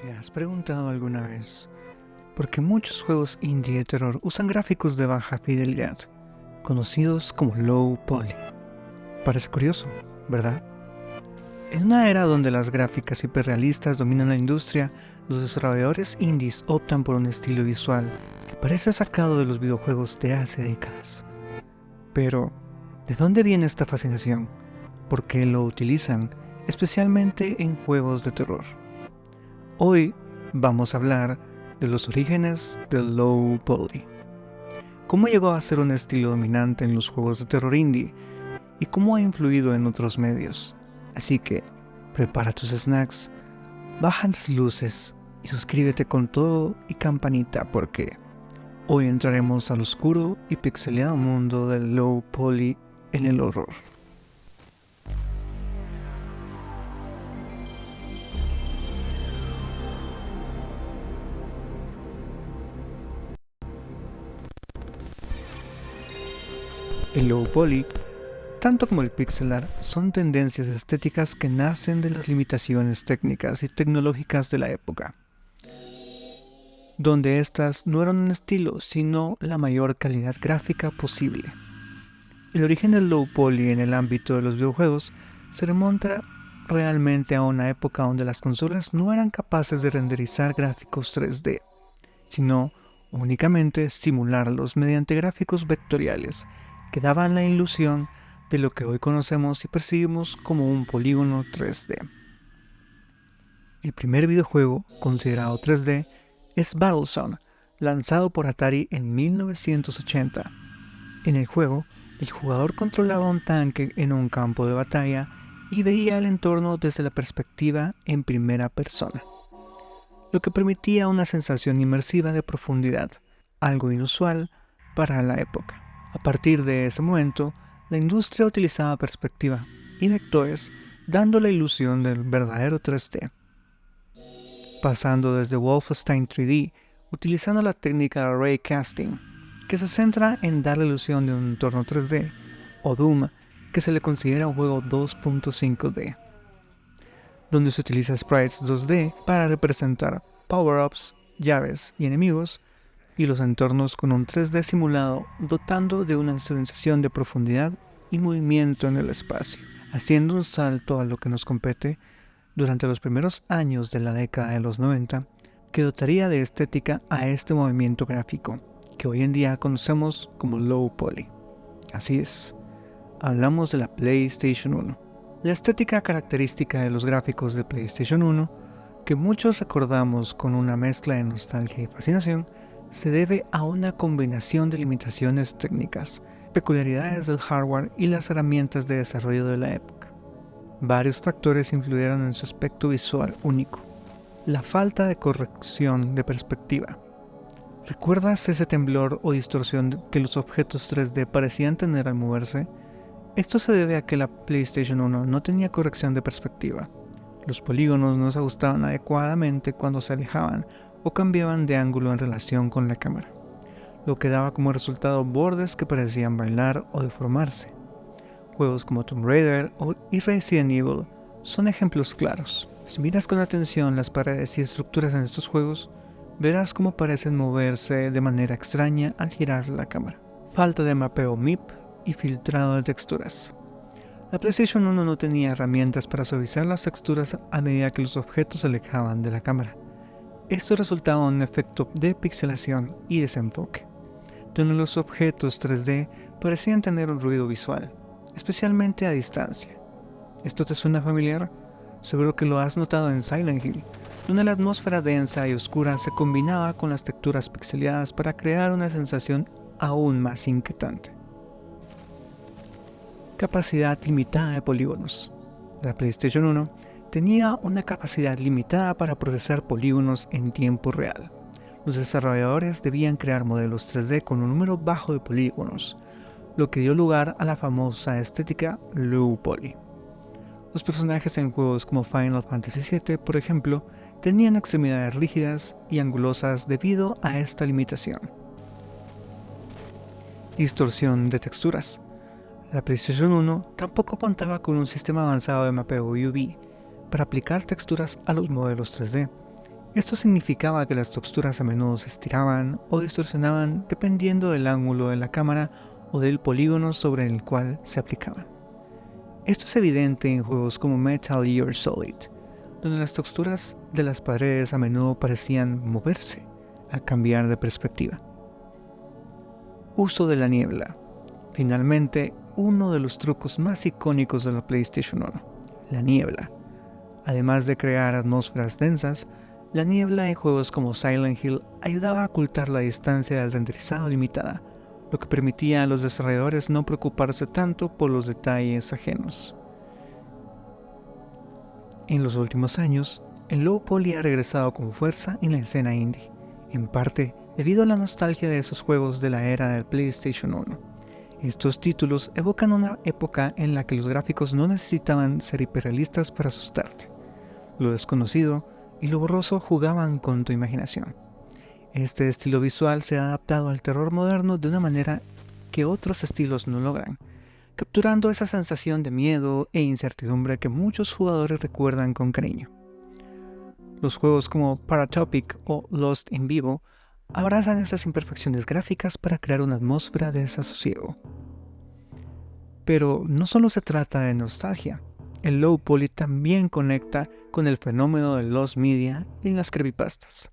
¿Te has preguntado alguna vez por qué muchos juegos indie de terror usan gráficos de baja fidelidad, conocidos como low poly? Parece curioso, ¿verdad? En una era donde las gráficas hiperrealistas dominan la industria, los desarrolladores indies optan por un estilo visual que parece sacado de los videojuegos de hace décadas. Pero, ¿de dónde viene esta fascinación? ¿Por qué lo utilizan, especialmente en juegos de terror? Hoy vamos a hablar de los orígenes del low poly, cómo llegó a ser un estilo dominante en los juegos de terror indie y cómo ha influido en otros medios. Así que prepara tus snacks, baja las luces y suscríbete con todo y campanita porque hoy entraremos al oscuro y pixeleado mundo del low poly en el horror. El low poly, tanto como el pixel art, son tendencias estéticas que nacen de las limitaciones técnicas y tecnológicas de la época, donde estas no eran un estilo, sino la mayor calidad gráfica posible. El origen del low poly en el ámbito de los videojuegos se remonta realmente a una época donde las consolas no eran capaces de renderizar gráficos 3D, sino únicamente simularlos mediante gráficos vectoriales que daban la ilusión de lo que hoy conocemos y percibimos como un polígono 3D. El primer videojuego considerado 3D es Battlezone, lanzado por Atari en 1980. En el juego, el jugador controlaba un tanque en un campo de batalla y veía el entorno desde la perspectiva en primera persona, lo que permitía una sensación inmersiva de profundidad, algo inusual para la época. A partir de ese momento, la industria utilizaba perspectiva y vectores, dando la ilusión del verdadero 3D. Pasando desde Wolfenstein 3D, utilizando la técnica de ray casting, que se centra en dar la ilusión de un entorno 3D, o Doom, que se le considera un juego 2.5D, donde se utiliza sprites 2D para representar power-ups, llaves y enemigos, y los entornos con un 3D simulado dotando de una sensación de profundidad y movimiento en el espacio, haciendo un salto a lo que nos compete durante los primeros años de la década de los 90, que dotaría de estética a este movimiento gráfico, que hoy en día conocemos como low poly. Así es, hablamos de la PlayStation 1. La estética característica de los gráficos de PlayStation 1, que muchos recordamos con una mezcla de nostalgia y fascinación, se debe a una combinación de limitaciones técnicas, peculiaridades del hardware y las herramientas de desarrollo de la época. Varios factores influyeron en su aspecto visual único. La falta de corrección de perspectiva. ¿Recuerdas ese temblor o distorsión que los objetos 3D parecían tener al moverse? Esto se debe a que la PlayStation 1 no tenía corrección de perspectiva. Los polígonos no se ajustaban adecuadamente cuando se alejaban o cambiaban de ángulo en relación con la cámara, lo que daba como resultado bordes que parecían bailar o deformarse. Juegos como Tomb Raider y Resident Evil son ejemplos claros. Si miras con atención las paredes y estructuras en estos juegos, verás cómo parecen moverse de manera extraña al girar la cámara. Falta de mapeo MIP y filtrado de texturas. La PlayStation 1 no tenía herramientas para suavizar las texturas a medida que los objetos se alejaban de la cámara. Esto resultaba en un efecto de pixelación y desenfoque, donde los objetos 3D parecían tener un ruido visual, especialmente a distancia. ¿Esto te suena familiar? Seguro que lo has notado en Silent Hill, donde la atmósfera densa y oscura se combinaba con las texturas pixeladas para crear una sensación aún más inquietante. Capacidad limitada de polígonos. La PlayStation 1 tenía una capacidad limitada para procesar polígonos en tiempo real. Los desarrolladores debían crear modelos 3D con un número bajo de polígonos, lo que dio lugar a la famosa estética low poly. Los personajes en juegos como Final Fantasy VII, por ejemplo, tenían extremidades rígidas y angulosas debido a esta limitación. Distorsión de texturas. La PlayStation 1 tampoco contaba con un sistema avanzado de mapeo UV para aplicar texturas a los modelos 3D, Esto significaba que las texturas a menudo se estiraban o distorsionaban dependiendo del ángulo de la cámara o del polígono sobre el cual se aplicaban. Esto es evidente en juegos como Metal Gear Solid, donde las texturas de las paredes a menudo parecían moverse al cambiar de perspectiva. Uso de la niebla. Finalmente, uno de los trucos más icónicos de la PlayStation 1, la niebla. Además de crear atmósferas densas, la niebla en juegos como Silent Hill ayudaba a ocultar la distancia del renderizado limitada, lo que permitía a los desarrolladores no preocuparse tanto por los detalles ajenos. En los últimos años, el low poly ha regresado con fuerza en la escena indie, en parte debido a la nostalgia de esos juegos de la era del PlayStation 1. Estos títulos evocan una época en la que los gráficos no necesitaban ser hiperrealistas para asustarte. Lo desconocido y lo borroso jugaban con tu imaginación. Este estilo visual se ha adaptado al terror moderno de una manera que otros estilos no logran, capturando esa sensación de miedo e incertidumbre que muchos jugadores recuerdan con cariño. Los juegos como Paratopic o Lost in Vivo abrazan esas imperfecciones gráficas para crear una atmósfera de desasosiego. Pero no solo se trata de nostalgia. El low poly también conecta con el fenómeno del lost media y las creepypastas.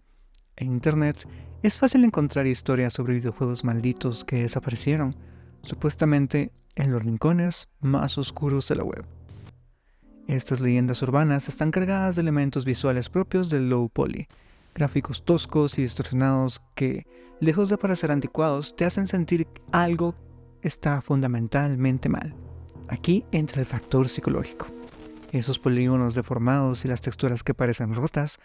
En internet es fácil encontrar historias sobre videojuegos malditos que desaparecieron, supuestamente en los rincones más oscuros de la web. Estas leyendas urbanas están cargadas de elementos visuales propios del low poly, gráficos toscos y distorsionados que, lejos de parecer anticuados, te hacen sentir que algo está fundamentalmente mal. Aquí entra el factor psicológico. Esos polígonos deformados y las texturas que parecen rotas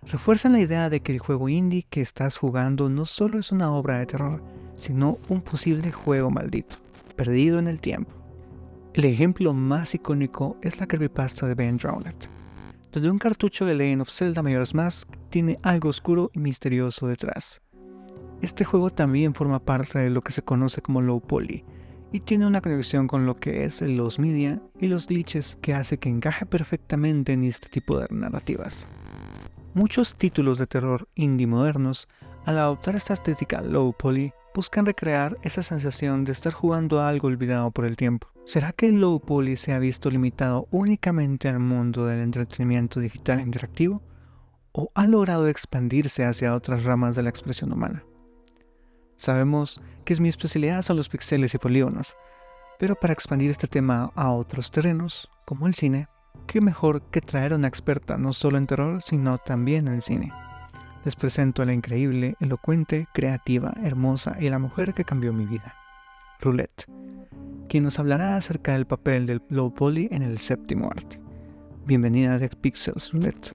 refuerzan la idea de que el juego indie que estás jugando no solo es una obra de terror, sino un posible juego maldito, perdido en el tiempo. El ejemplo más icónico es la creepypasta de Ben Drowned, donde un cartucho de Legend of Zelda Majora's Mask tiene algo oscuro y misterioso detrás. Este juego también forma parte de lo que se conoce como low poly, y tiene una conexión con lo que es el lost media y los glitches que hace que encaje perfectamente en este tipo de narrativas. Muchos títulos de terror indie modernos, al adoptar esta estética low poly, buscan recrear esa sensación de estar jugando a algo olvidado por el tiempo. ¿Será que el low poly se ha visto limitado únicamente al mundo del entretenimiento digital interactivo? ¿O ha logrado expandirse hacia otras ramas de la expresión humana? Sabemos que mi especialidad son los píxeles y polígonos, pero para expandir este tema a otros terrenos, como el cine, qué mejor que traer a una experta no solo en terror, sino también en cine. Les presento a la increíble, elocuente, creativa, hermosa y la mujer que cambió mi vida, Roulette, quien nos hablará acerca del papel del low poly en el séptimo arte. Bienvenida a Pixels, Roulette.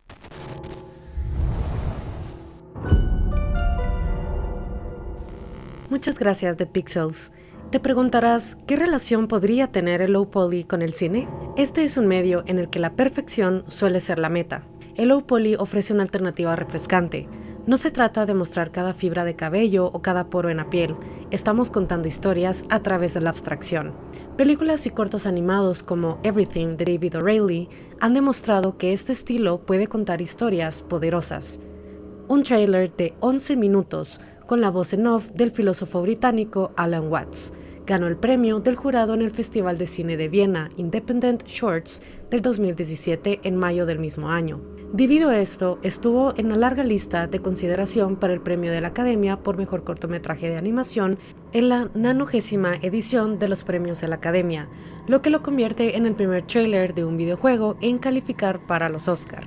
Muchas gracias, The Pixels. Te preguntarás, ¿qué relación podría tener el low poly con el cine? Este es un medio en el que la perfección suele ser la meta. El low poly ofrece una alternativa refrescante. No se trata de mostrar cada fibra de cabello o cada poro en la piel. Estamos contando historias a través de la abstracción. Películas y cortos animados como Everything de David O'Reilly han demostrado que este estilo puede contar historias poderosas. Un tráiler de 11 minutos con la voz en off del filósofo británico Alan Watts ganó el premio del jurado en el Festival de Cine de Viena Independent Shorts del 2017 en mayo del mismo año. Debido a esto, estuvo en la larga lista de consideración para el premio de la Academia por Mejor Cortometraje de Animación en la 90ª edición de los premios de la Academia, lo que lo convierte en el primer tráiler de un videojuego en calificar para los Oscar.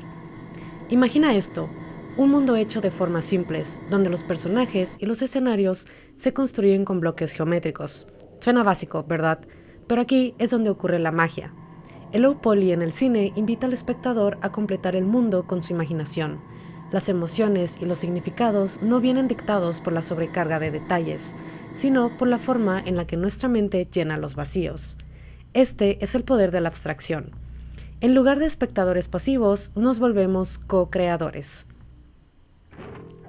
Imagina esto: un mundo hecho de formas simples, donde los personajes y los escenarios se construyen con bloques geométricos. Suena básico, ¿verdad? Pero aquí es donde ocurre la magia. El low poly en el cine invita al espectador a completar el mundo con su imaginación. Las emociones y los significados no vienen dictados por la sobrecarga de detalles, sino por la forma en la que nuestra mente llena los vacíos. Este es el poder de la abstracción. En lugar de espectadores pasivos, nos volvemos co-creadores.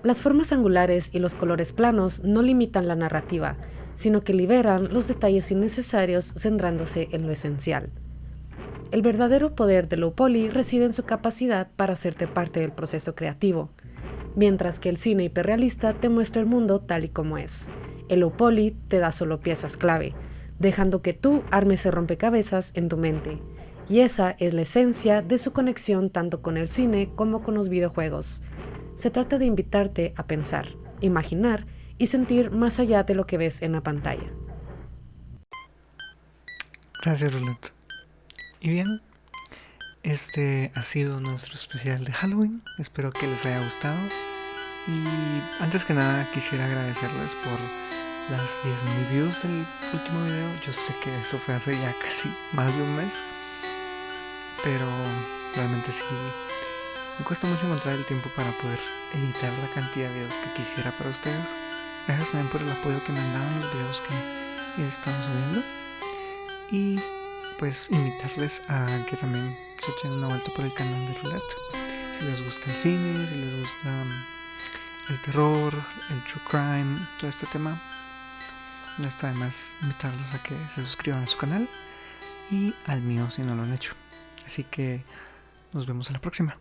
Las formas angulares y los colores planos no limitan la narrativa, sino que liberan los detalles innecesarios centrándose en lo esencial. El verdadero poder de low poly reside en su capacidad para hacerte parte del proceso creativo. mientras que el cine hiperrealista te muestra el mundo tal y como es. El low poly te da solo piezas clave, dejando que tú armes el rompecabezas en tu mente. Y esa es la esencia de su conexión tanto con el cine como con los videojuegos. Se trata de invitarte a pensar, imaginar y sentir más allá de lo que ves en la pantalla. Gracias, Roulette. Y bien, este ha sido nuestro especial de Halloween. Espero que les haya gustado. Y antes que nada quisiera agradecerles por las 10.000 views del último video. Yo sé que eso fue hace ya casi más de un mes, pero realmente sí me cuesta mucho encontrar el tiempo para poder editar la cantidad de videos que quisiera para ustedes. Gracias también por el apoyo que me han dado en los videos que estamos subiendo. Y pues invitarles a que también se echen una vuelta por el canal de Roulette. Si les gusta el cine, si les gusta el terror, el true crime, todo este tema, no está de más invitarlos a que se suscriban a su canal y al mío si no lo han hecho. Así que nos vemos a la próxima.